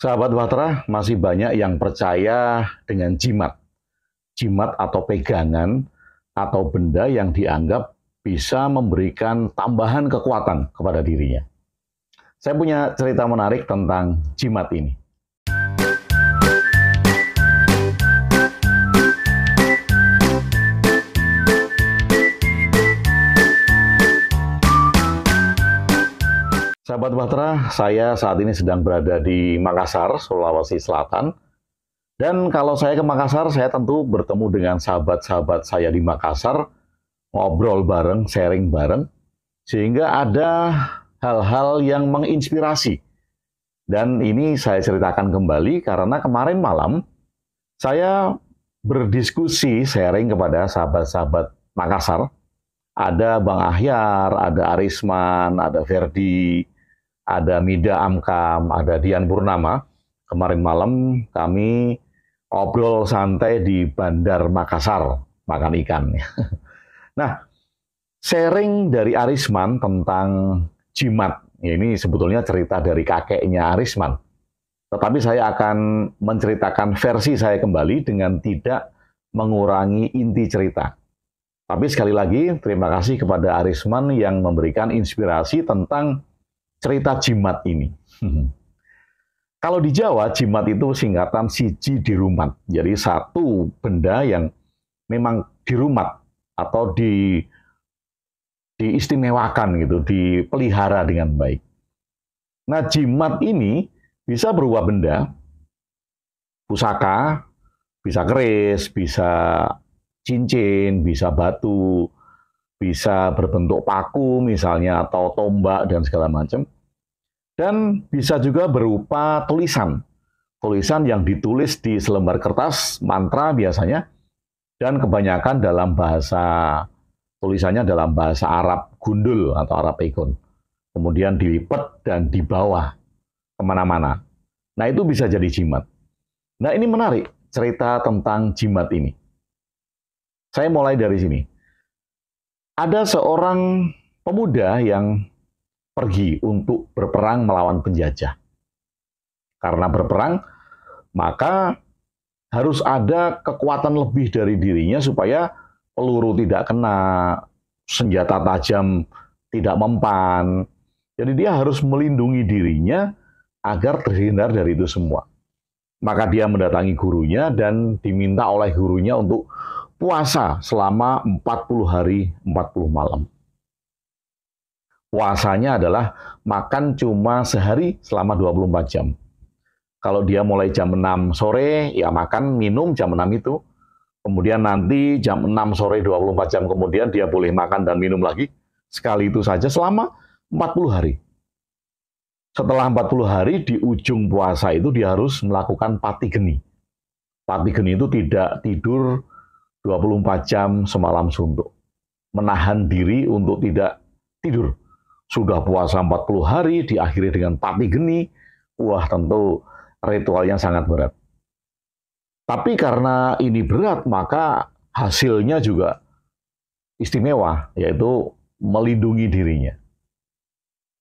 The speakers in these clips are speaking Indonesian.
Sahabat Bahtera, masih banyak yang percaya dengan jimat. Jimat atau pegangan atau benda yang dianggap bisa memberikan tambahan kekuatan kepada dirinya. Saya punya cerita menarik tentang jimat ini. Sahabat Bahtera, saya saat ini sedang berada di Makassar, Sulawesi Selatan. Dan kalau saya ke Makassar, saya tentu bertemu dengan sahabat-sahabat saya di Makassar, ngobrol bareng, sharing bareng, sehingga ada hal-hal yang menginspirasi. Dan ini saya ceritakan kembali karena kemarin malam saya berdiskusi, sharing kepada sahabat-sahabat Makassar. Ada Bang Ahyar, ada Arisman, ada Ferdi, ada Mida Amkam, ada Dian Purnama. Kemarin malam kami ngobrol santai di Bandar Makassar, makan ikan. Nah, sharing dari Arisman tentang jimat. Ini sebetulnya cerita dari kakeknya Arisman. Tetapi saya akan menceritakan versi saya kembali dengan tidak mengurangi inti cerita. Tapi sekali lagi, terima kasih kepada Arisman yang memberikan inspirasi tentang cerita jimat ini. Kalau di Jawa, jimat itu singkatan siji dirumat. Jadi satu benda yang memang dirumat atau diistimewakan gitu, dipelihara dengan baik. Nah, jimat ini bisa berupa benda, pusaka, bisa keris, bisa cincin, bisa batu, bisa berbentuk paku misalnya, atau tombak dan segala macam. Dan bisa juga berupa tulisan. Tulisan yang ditulis di selembar kertas, mantra biasanya, dan kebanyakan dalam bahasa, tulisannya dalam bahasa Arab gundul atau Arab pegon. Kemudian dilipat dan dibawa kemana-mana. Nah, itu bisa jadi jimat. Nah, ini menarik cerita tentang jimat ini. Saya mulai dari sini. Ada seorang pemuda yang pergi untuk berperang melawan penjajah. Karena berperang, maka harus ada kekuatan lebih dari dirinya supaya peluru tidak kena, senjata tajam tidak mempan. Jadi dia harus melindungi dirinya agar terhindar dari itu semua. Maka dia mendatangi gurunya dan diminta oleh gurunya untuk puasa selama 40 hari, 40 malam. Puasanya adalah makan cuma sehari selama 24 jam. Kalau dia mulai jam 6 sore, ya makan, minum jam 6 itu. Kemudian nanti jam 6 sore 24 jam kemudian dia boleh makan dan minum lagi. Sekali itu saja selama 40 hari. Setelah 40 hari di ujung puasa itu dia harus melakukan pati geni. Pati geni itu tidak tidur 24 jam semalam suntuk. Menahan diri untuk tidak tidur. Sudah puasa 40 hari, diakhiri dengan pati geni. Wah, tentu ritualnya sangat berat. Tapi karena ini berat, maka hasilnya juga istimewa, yaitu melindungi dirinya.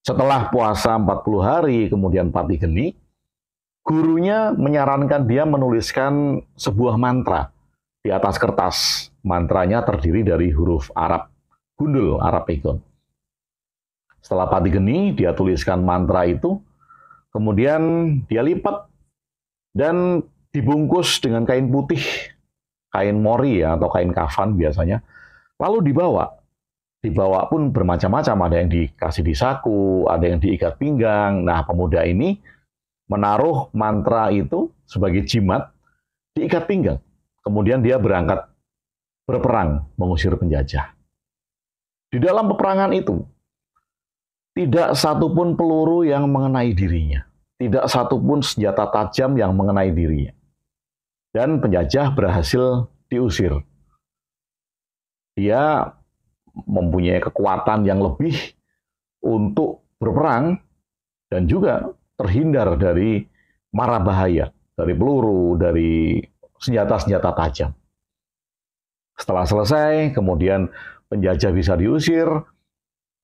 Setelah puasa 40 hari, kemudian pati geni, gurunya menyarankan dia menuliskan sebuah mantra di atas kertas. Mantranya terdiri dari huruf Arab gundul, Arab pegon. Setelah pati geni, dia tuliskan mantra itu, kemudian dia lipat dan dibungkus dengan kain putih, kain mori ya, atau kain kafan biasanya, lalu dibawa. Dibawa pun bermacam-macam, ada yang dikasih di saku, ada yang diikat pinggang. Nah, pemuda ini menaruh mantra itu sebagai jimat, diikat pinggang. Kemudian dia berangkat berperang mengusir penjajah. Di dalam peperangan itu, tidak satupun peluru yang mengenai dirinya. Tidak satupun senjata tajam yang mengenai dirinya. Dan penjajah berhasil diusir. Dia mempunyai kekuatan yang lebih untuk berperang dan juga terhindar dari mara bahaya, dari peluru, dari senjata-senjata tajam. Setelah selesai, kemudian penjajah bisa diusir,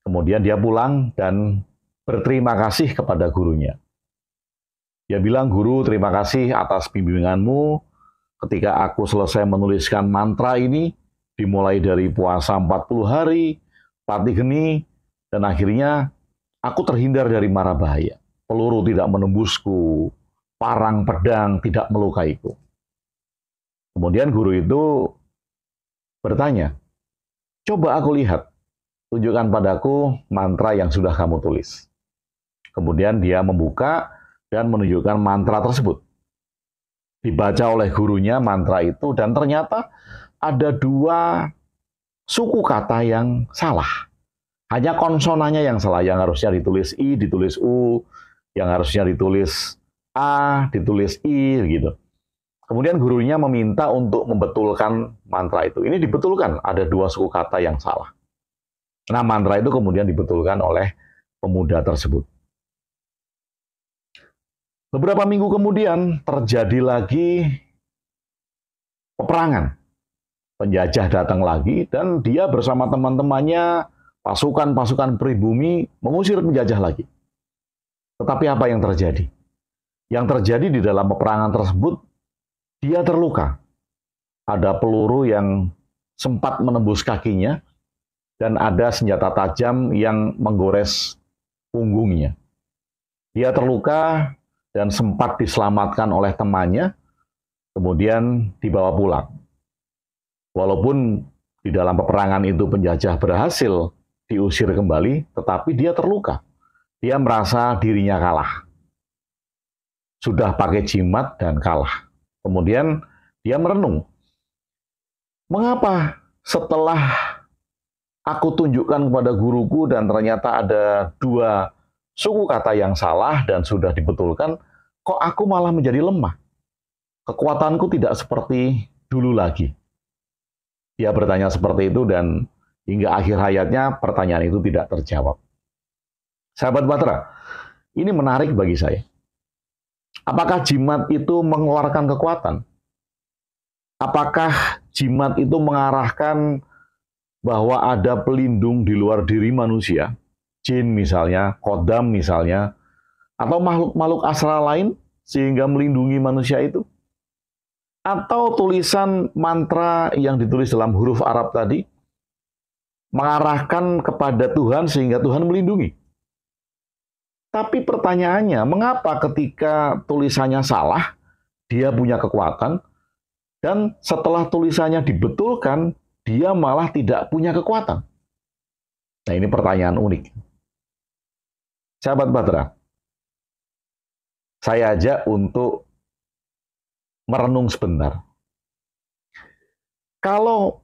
kemudian dia pulang dan berterima kasih kepada gurunya. Dia bilang, "Guru, terima kasih atas bimbinganmu. Ketika aku selesai menuliskan mantra ini, dimulai dari puasa 40 hari, pati geni, dan akhirnya aku terhindar dari mara bahaya. Peluru tidak menembusku, parang pedang tidak melukaiku." Kemudian guru itu bertanya, "Coba aku lihat, tunjukkan padaku mantra yang sudah kamu tulis." Kemudian dia membuka dan menunjukkan mantra tersebut. Dibaca oleh gurunya mantra itu dan ternyata ada dua suku kata yang salah. Hanya konsonannya yang salah, yang harusnya ditulis I, ditulis U, yang harusnya ditulis A, ditulis I, gitu. Kemudian gurunya meminta untuk membetulkan mantra itu. Ini dibetulkan, ada dua suku kata yang salah. Nah, mantra itu kemudian dibetulkan oleh pemuda tersebut. Beberapa minggu kemudian terjadi lagi peperangan. Penjajah datang lagi dan dia bersama teman-temannya, pasukan-pasukan pribumi mengusir penjajah lagi. Tetapi apa yang terjadi? Yang terjadi di dalam peperangan tersebut, dia terluka. Ada peluru yang sempat menembus kakinya dan ada senjata tajam yang menggores punggungnya. Dia terluka dan sempat diselamatkan oleh temannya, kemudian dibawa pulang. Walaupun di dalam peperangan itu penjajah berhasil diusir kembali, tetapi dia terluka. Dia merasa dirinya kalah. Sudah pakai jimat dan kalah. Kemudian dia merenung. Mengapa setelah aku tunjukkan kepada guruku dan ternyata ada dua suku kata yang salah dan sudah dibetulkan, kok aku malah menjadi lemah? Kekuatanku tidak seperti dulu lagi. Dia bertanya seperti itu dan hingga akhir hayatnya pertanyaan itu tidak terjawab. Sahabat Batra, ini menarik bagi saya. Apakah jimat itu mengeluarkan kekuatan? Apakah jimat itu mengarahkan bahwa ada pelindung di luar diri manusia? Jin misalnya, kodam misalnya, atau makhluk-makhluk astral lain sehingga melindungi manusia itu? Atau tulisan mantra yang ditulis dalam huruf Arab tadi mengarahkan kepada Tuhan sehingga Tuhan melindungi. Tapi pertanyaannya, mengapa ketika tulisannya salah, dia punya kekuatan, dan setelah tulisannya dibetulkan, dia malah tidak punya kekuatan? Nah, ini pertanyaan unik. Sahabat Batra, saya ajak untuk merenung sebentar. Kalau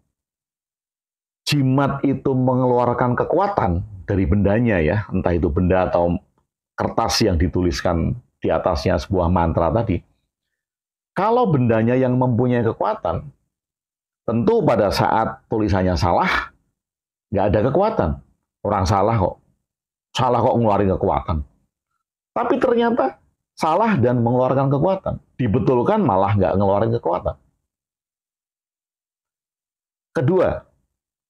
jimat itu mengeluarkan kekuatan dari bendanya ya, entah itu benda atau kertas yang dituliskan di atasnya sebuah mantra tadi, kalau bendanya yang mempunyai kekuatan, tentu pada saat tulisannya salah, nggak ada kekuatan. Orang salah kok ngeluarin kekuatan. Tapi ternyata salah dan mengeluarkan kekuatan. Dibetulkan malah nggak ngeluarin kekuatan. Kedua,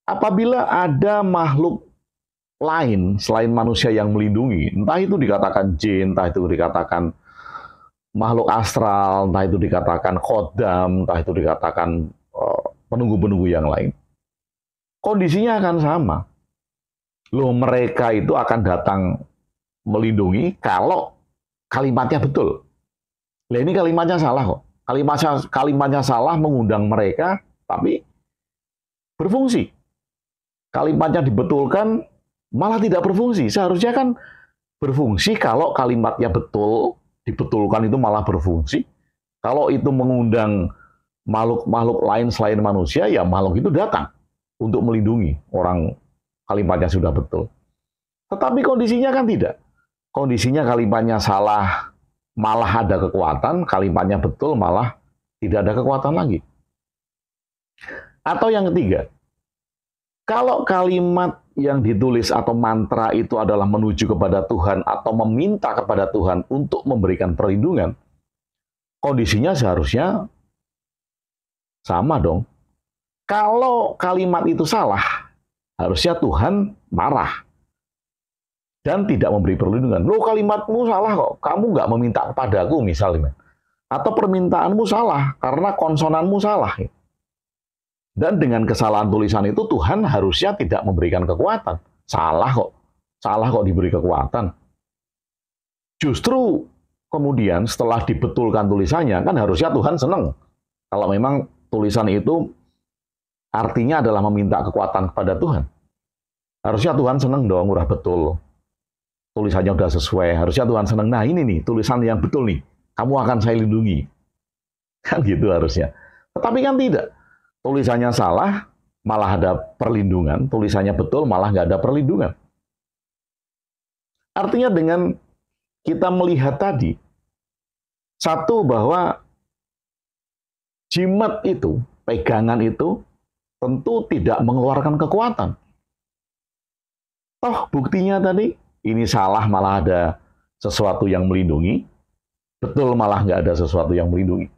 apabila ada makhluk lain selain manusia yang melindungi, entah itu dikatakan jin, entah itu dikatakan makhluk astral, entah itu dikatakan khodam, entah itu dikatakan penunggu-penunggu yang lain, kondisinya akan sama. Loh, mereka itu akan datang melindungi kalau kalimatnya betul. Nah, ini kalimatnya salah kok. Kalimatnya salah mengundang mereka, tapi berfungsi. Kalimatnya dibetulkan, malah tidak berfungsi. Seharusnya kan berfungsi kalau kalimatnya betul, dibetulkan itu malah berfungsi. Kalau itu mengundang makhluk-makhluk lain selain manusia, ya makhluk itu datang untuk melindungi orang kalimatnya sudah betul. Tetapi kondisinya kan tidak. Kondisinya kalimatnya salah, malah ada kekuatan, kalimatnya betul, malah tidak ada kekuatan lagi. Atau yang ketiga, kalau kalimat yang ditulis atau mantra itu adalah menuju kepada Tuhan atau meminta kepada Tuhan untuk memberikan perlindungan, kondisinya seharusnya sama dong. Kalau kalimat itu salah, harusnya Tuhan marah. dan tidak memberi perlindungan. Loh, kalimatmu salah kok, kamu nggak meminta kepadaku misalnya. Atau permintaanmu salah karena konsonanmu salah. Dan dengan kesalahan tulisan itu Tuhan harusnya tidak memberikan kekuatan. Salah kok diberi kekuatan. Justru kemudian setelah dibetulkan tulisannya, kan harusnya Tuhan senang. Kalau memang tulisan itu artinya adalah meminta kekuatan kepada Tuhan. Harusnya Tuhan senang dong, udah betul. Tulisannya udah sesuai, harusnya Tuhan senang. Nah ini nih, tulisan yang betul nih, kamu akan saya lindungi. Kan gitu harusnya. Tetapi kan tidak. Tulisannya salah, malah ada perlindungan. Tulisannya betul, malah nggak ada perlindungan. Artinya dengan kita melihat tadi, satu bahwa jimat itu, pegangan itu, tentu tidak mengeluarkan kekuatan. Toh buktinya tadi, ini salah malah ada sesuatu yang melindungi, betul malah nggak ada sesuatu yang melindungi.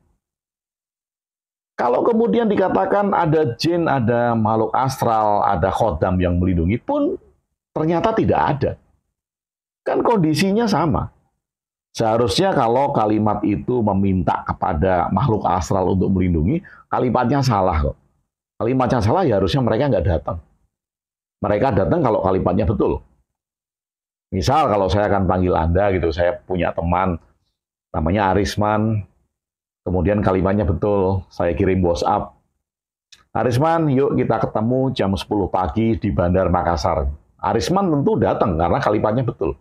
Kalau kemudian dikatakan ada jin, ada makhluk astral, ada khodam yang melindungi pun ternyata tidak ada. Kan kondisinya sama. Seharusnya kalau kalimat itu meminta kepada makhluk astral untuk melindungi, kalimatnya salah kok. Kalimatnya salah ya harusnya mereka nggak datang. Mereka datang kalau kalimatnya betul. Misal kalau saya akan panggil Anda gitu, saya punya teman namanya Arisman, kemudian kalimatnya betul, saya kirim WhatsApp. Arisman, yuk kita ketemu jam 10 pagi di Bandar Makassar. Arisman tentu datang karena kalimatnya betul.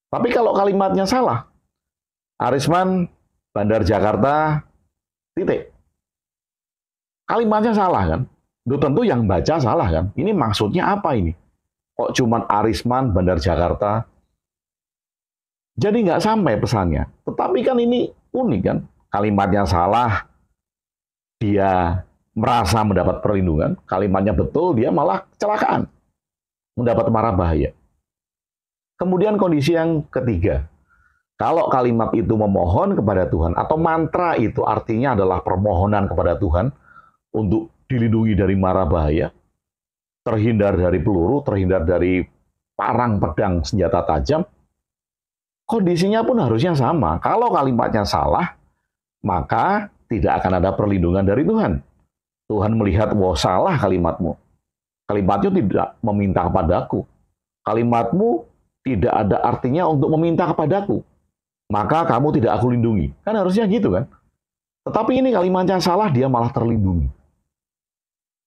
Tapi kalau kalimatnya salah, Arisman, Bandar Jakarta, titik. Kalimatnya salah kan? Itu tentu yang baca salah kan? Ini maksudnya apa ini? Kok cuman Arisman, Bandar Jakarta? Jadi nggak sampai pesannya. Tetapi kan ini unik kan? Kalimatnya salah, dia merasa mendapat perlindungan. Kalimatnya betul, dia malah kecelakaan. Mendapat mara bahaya. Kemudian kondisi yang ketiga. Kalau kalimat itu memohon kepada Tuhan, atau mantra itu artinya adalah permohonan kepada Tuhan untuk dilindungi dari mara bahaya, terhindar dari peluru, terhindar dari parang pedang senjata tajam, kondisinya pun harusnya sama. Kalau kalimatnya salah, maka tidak akan ada perlindungan dari Tuhan. Tuhan melihat, wah salah kalimatmu. Kalimatmu tidak meminta kepadaku. Kalimatmu tidak ada artinya untuk meminta kepadaku. Maka kamu tidak aku lindungi. Kan harusnya gitu kan. Tetapi ini kalimatnya salah, dia malah terlindungi.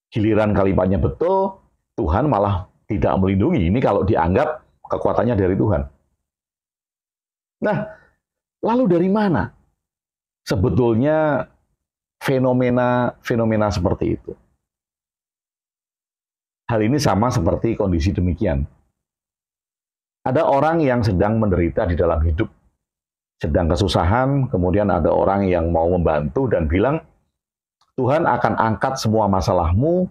Giliran kalimatnya betul, Tuhan malah tidak melindungi. Ini kalau dianggap kekuatannya dari Tuhan. Nah, lalu dari mana sebetulnya fenomena seperti itu? Hal ini sama seperti kondisi demikian. Ada orang yang sedang menderita di dalam hidup, sedang kesusahan, kemudian ada orang yang mau membantu dan bilang, Tuhan akan angkat semua masalahmu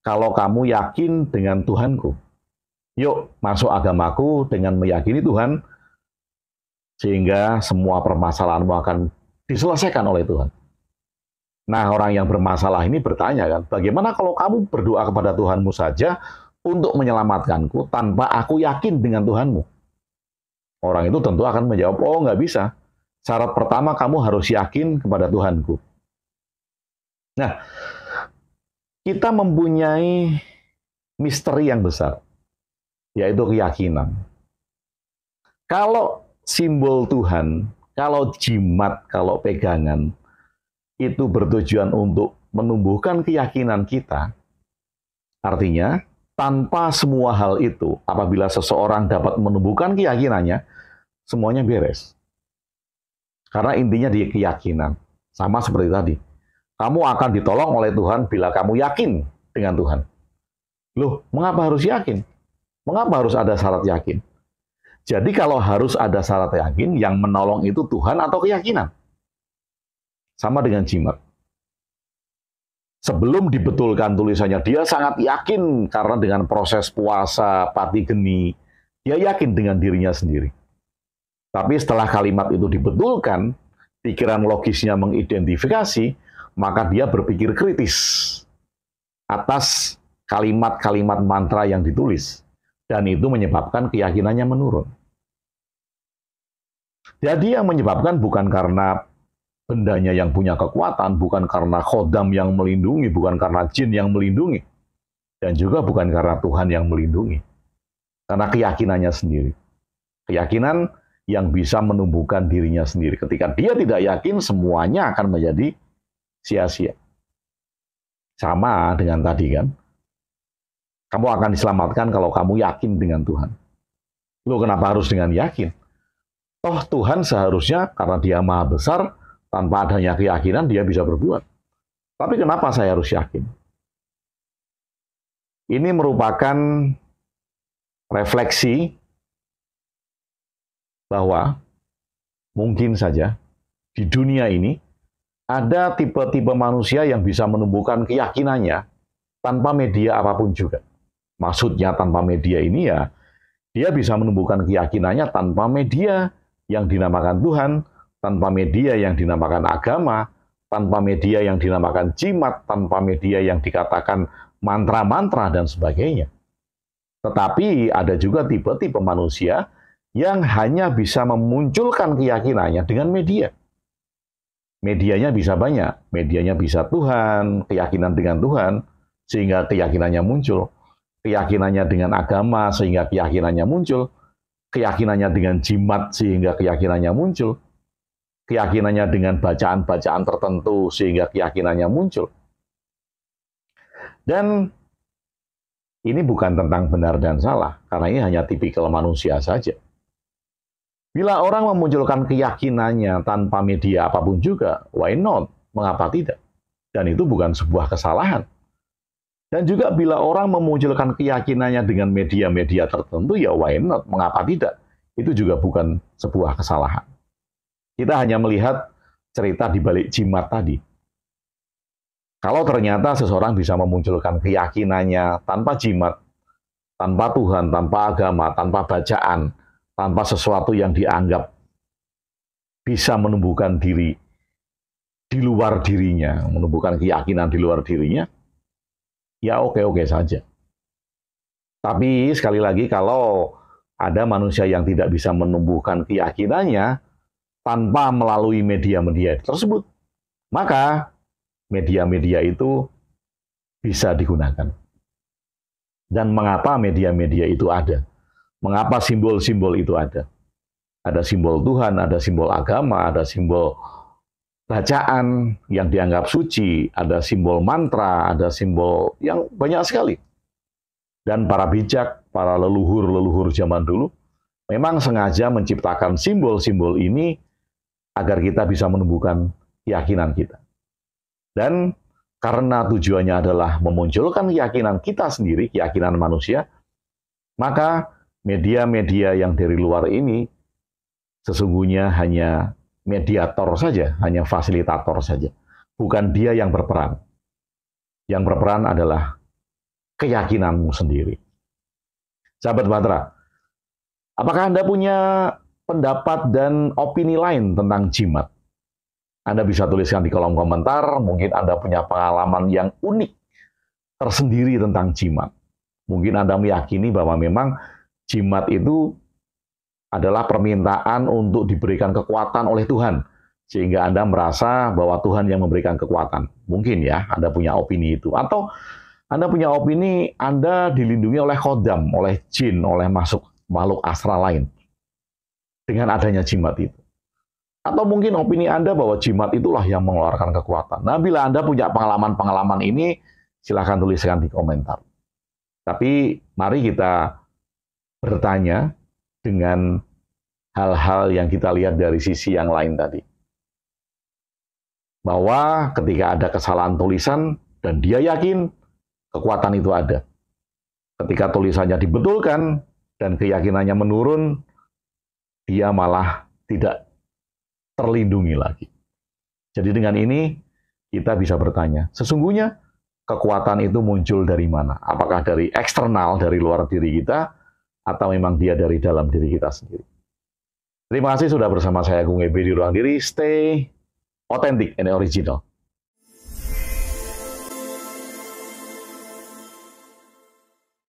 kalau kamu yakin dengan Tuhanku. Yuk, masuk agamaku dengan meyakini Tuhan, sehingga semua permasalahanmu akan diselesaikan oleh Tuhan. Nah, orang yang bermasalah ini bertanya kan, bagaimana kalau kamu berdoa kepada Tuhanmu saja untuk menyelamatkanku tanpa aku yakin dengan Tuhanmu? Orang itu tentu akan menjawab, oh nggak bisa. Syarat pertama kamu harus yakin kepada Tuhanku. Nah, kita mempunyai misteri yang besar, yaitu keyakinan. Kalau simbol Tuhan, kalau jimat, kalau pegangan, itu bertujuan untuk menumbuhkan keyakinan kita, artinya tanpa semua hal itu, apabila seseorang dapat menumbuhkan keyakinannya, semuanya beres. Karena intinya di keyakinan. Sama seperti tadi. Kamu akan ditolong oleh Tuhan bila kamu yakin dengan Tuhan. Loh, mengapa harus yakin? Mengapa harus ada syarat yakin? Jadi kalau harus ada syarat yakin, yang menolong itu Tuhan atau keyakinan? Sama dengan jimat. Sebelum dibetulkan tulisannya, dia sangat yakin karena dengan proses puasa, pati geni, dia yakin dengan dirinya sendiri. Tapi setelah kalimat itu dibetulkan, pikiran logisnya mengidentifikasi, maka dia berpikir kritis atas kalimat-kalimat mantra yang ditulis. Dan itu menyebabkan keyakinannya menurun. Jadi yang menyebabkan bukan karena bendanya yang punya kekuatan, bukan karena khodam yang melindungi, bukan karena jin yang melindungi, dan juga bukan karena Tuhan yang melindungi. Karena keyakinannya sendiri. Keyakinan yang bisa menumbuhkan dirinya sendiri. Ketika dia tidak yakin, semuanya akan menjadi sia-sia. Sama dengan tadi kan. Kamu akan diselamatkan kalau kamu yakin dengan Tuhan. Loh, kenapa harus dengan yakin? Toh Tuhan seharusnya karena dia maha besar, tanpa adanya keyakinan dia bisa berbuat. Tapi kenapa saya harus yakin? Ini merupakan refleksi bahwa mungkin saja di dunia ini ada tipe-tipe manusia yang bisa menumbuhkan keyakinannya tanpa media apapun juga. Maksudnya tanpa media ini ya, dia bisa menumbuhkan keyakinannya tanpa media yang dinamakan Tuhan, tanpa media yang dinamakan agama, tanpa media yang dinamakan jimat, tanpa media yang dikatakan mantra-mantra dan sebagainya. Tetapi ada juga tipe-tipe manusia yang hanya bisa memunculkan keyakinannya dengan media. Medianya bisa banyak, medianya bisa Tuhan, keyakinan dengan Tuhan, sehingga keyakinannya muncul. Keyakinannya dengan agama, sehingga keyakinannya muncul. Keyakinannya dengan jimat, sehingga keyakinannya muncul. Keyakinannya dengan bacaan-bacaan tertentu, sehingga keyakinannya muncul. Dan ini bukan tentang benar dan salah, karena ini hanya tipikal manusia saja. Bila orang memunculkan keyakinannya tanpa media apapun juga, why not? Mengapa tidak? Dan itu bukan sebuah kesalahan. Dan juga bila orang memunculkan keyakinannya dengan media-media tertentu, ya why not? Mengapa tidak? Itu juga bukan sebuah kesalahan. Kita hanya melihat cerita di balik jimat tadi. Kalau ternyata seseorang bisa memunculkan keyakinannya tanpa jimat, tanpa Tuhan, tanpa agama, tanpa bacaan, tanpa sesuatu yang dianggap bisa menumbuhkan diri di luar dirinya, menumbuhkan keyakinan di luar dirinya, ya oke-oke saja. Tapi sekali lagi, kalau ada manusia yang tidak bisa menumbuhkan keyakinannya tanpa melalui media-media tersebut, maka media-media itu bisa digunakan. Dan mengapa media-media itu ada? Mengapa simbol-simbol itu ada? Ada simbol Tuhan, ada simbol agama, ada simbol bacaan yang dianggap suci, ada simbol mantra, ada simbol yang banyak sekali. Dan para bijak, para leluhur-leluhur zaman dulu, memang sengaja menciptakan simbol-simbol ini agar kita bisa menumbuhkan keyakinan kita. Dan karena tujuannya adalah memunculkan keyakinan kita sendiri, keyakinan manusia, maka media-media yang dari luar ini sesungguhnya hanya mediator saja, hanya fasilitator saja. Bukan dia yang berperan. Yang berperan adalah keyakinanmu sendiri. Sahabat Batra, apakah Anda punya pendapat dan opini lain tentang jimat? Anda bisa tuliskan di kolom komentar, mungkin Anda punya pengalaman yang unik, tersendiri tentang jimat. Mungkin Anda meyakini bahwa memang jimat itu adalah permintaan untuk diberikan kekuatan oleh Tuhan, sehingga Anda merasa bahwa Tuhan yang memberikan kekuatan. Mungkin ya, Anda punya opini itu. Atau Anda punya opini Anda dilindungi oleh khodam, oleh jin, oleh makhluk astral lain, dengan adanya jimat itu. Atau mungkin opini Anda bahwa jimat itulah yang mengeluarkan kekuatan. Nah, bila Anda punya pengalaman-pengalaman ini, silahkan tuliskan di komentar. Tapi mari kita bertanya dengan hal-hal yang kita lihat dari sisi yang lain tadi. Bahwa ketika ada kesalahan tulisan dan dia yakin kekuatan itu ada. Ketika tulisannya dibetulkan dan keyakinannya menurun, dia malah tidak terlindungi lagi. Jadi dengan ini kita bisa bertanya, sesungguhnya kekuatan itu muncul dari mana? Apakah dari eksternal, dari luar diri kita, atau memang dia dari dalam diri kita sendiri? Terima kasih sudah bersama saya Gung Ebe di Ruang Diri. Stay authentic and original.